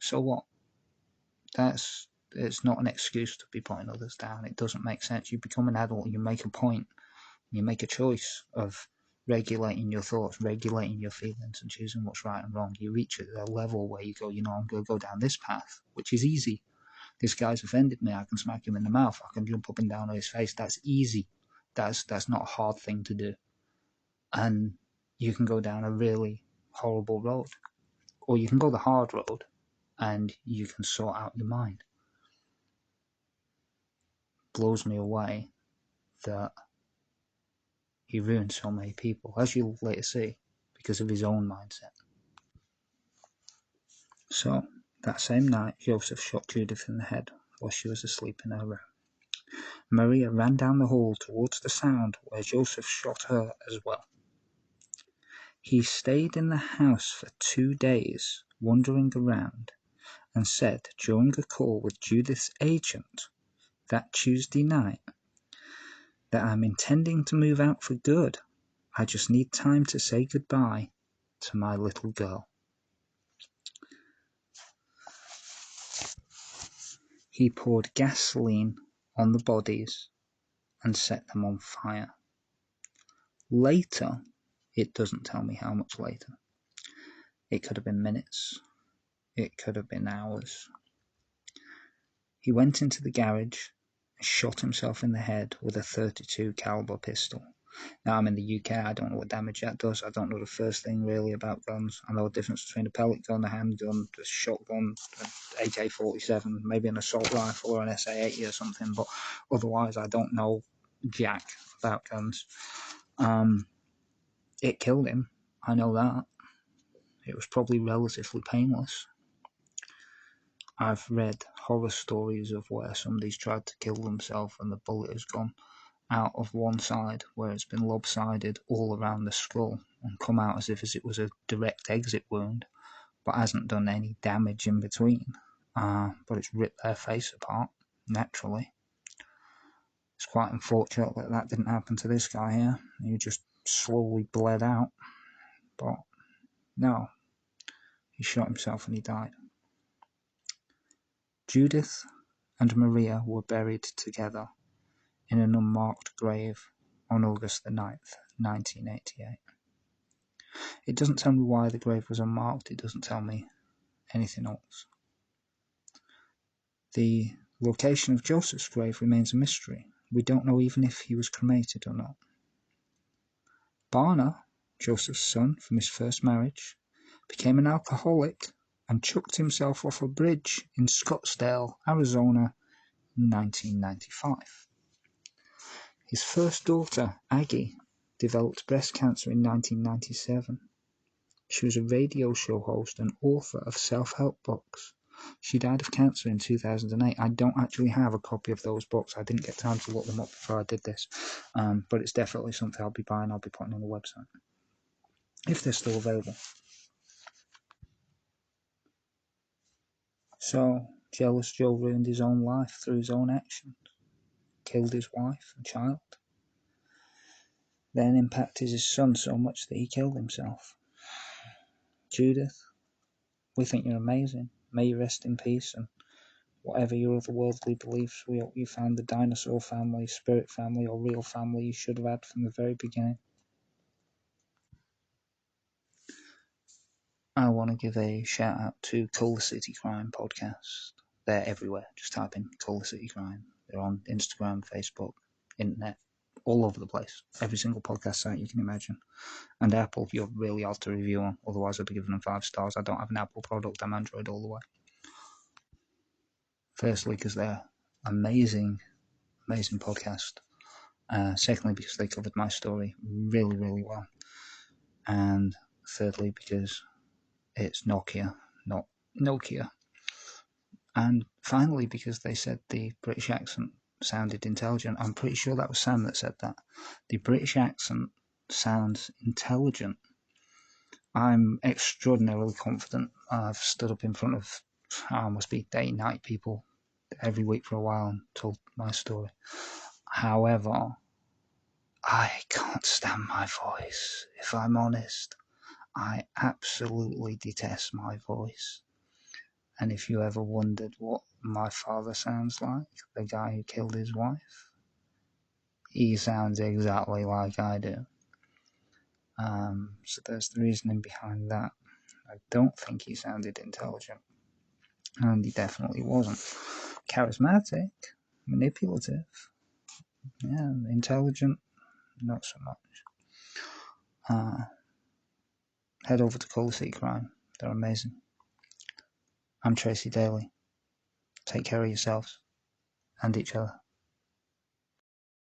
So what? It's not an excuse to be putting others down. It doesn't make sense. You become an adult, you make a point, you make a choice of regulating your thoughts, regulating your feelings, and choosing what's right and wrong. You reach a level where you go, I'm going to go down this path, which is easy. This guy's offended me. I can smack him in the mouth. I can jump up and down on his face. That's easy. That's not a hard thing to do. And you can go down a really horrible road. Or you can go the hard road and you can sort out your mind. Blows me away that he ruined so many people, as you'll later see, because of his own mindset. So, that same night, Joseph shot Judith in the head while she was asleep in her room. Maria ran down the hall towards the sound where Joseph shot her as well. He stayed in the house for 2 days, wandering around, and said during a call with Judith's agent that Tuesday night that I'm intending to move out for good. I just need time to say goodbye to my little girl. He poured gasoline on the bodies and set them on fire. Later, it doesn't tell me how much later. It could have been minutes. It could have been hours. He went into the garage and shot himself in the head with a .32 caliber pistol. Now, I'm in the UK, I don't know what damage that does. I don't know the first thing really about guns. I know the difference between a pellet gun, a handgun, a shotgun, an AK-47, maybe an assault rifle or an SA-80 or something, but otherwise I don't know jack about guns. It killed him, I know that. It was probably relatively painless. I've read horror stories of where somebody's tried to kill themselves and the bullet has gone out of one side where it's been lopsided all around the skull and come out as if it was a direct exit wound, but hasn't done any damage in between. But it's ripped their face apart, naturally. It's quite unfortunate that that didn't happen to this guy here. He just slowly bled out. But no, he shot himself and he died. Judith and Maria were buried together in an unmarked grave on August the 9th, 1988. It doesn't tell me why the grave was unmarked, it doesn't tell me anything else. The location of Joseph's grave remains a mystery. We don't know even if he was cremated or not. Barna, Joseph's son from his first marriage, became an alcoholic and chucked himself off a bridge in Scottsdale, Arizona in 1995. His first daughter, Aggie, developed breast cancer in 1997. She was a radio show host and author of self-help books. She died of cancer in 2008. I don't actually have a copy of those books. I didn't get time to look them up before I did this. But it's definitely something I'll be buying. I'll be putting on the website, if they're still available. So, jealous Joe ruined his own life through his own actions. Killed his wife and child. Then impacted his son so much that he killed himself. Judith, we think you're amazing. May you rest in peace, and whatever your otherworldly beliefs, we hope you found the dinosaur family, spirit family, or real family you should have had from the very beginning. I want to give a shout out to Call the City Crime podcast. They're everywhere. Just type in Call the City Crime. They're on Instagram, Facebook, internet, all over the place. Every single podcast site you can imagine. And Apple, you're really hard to review on. Otherwise, I'd be giving them 5 stars. I don't have an Apple product. I'm Android all the way. Firstly, because they're amazing podcast. Secondly, because they covered my story really, really well. And thirdly, because it's Nokia, not Nokia. And finally, because they said the British accent sounded intelligent. I'm pretty sure that was Sam that said that. The British accent sounds intelligent. I'm extraordinarily confident. I've stood up in front of, must be day and night people every week for a while and told my story. However, I can't stand my voice, if I'm honest. I absolutely detest my voice. And if you ever wondered what my father sounds like, the guy who killed his wife, he sounds exactly like I do. So there's the reasoning behind that. I don't think he sounded intelligent, and he definitely wasn't. Charismatic, manipulative, yeah, intelligent, not so much. Head over to Call Seat Crime. They're amazing. I'm Tracy Daly. Take care of yourselves and each other.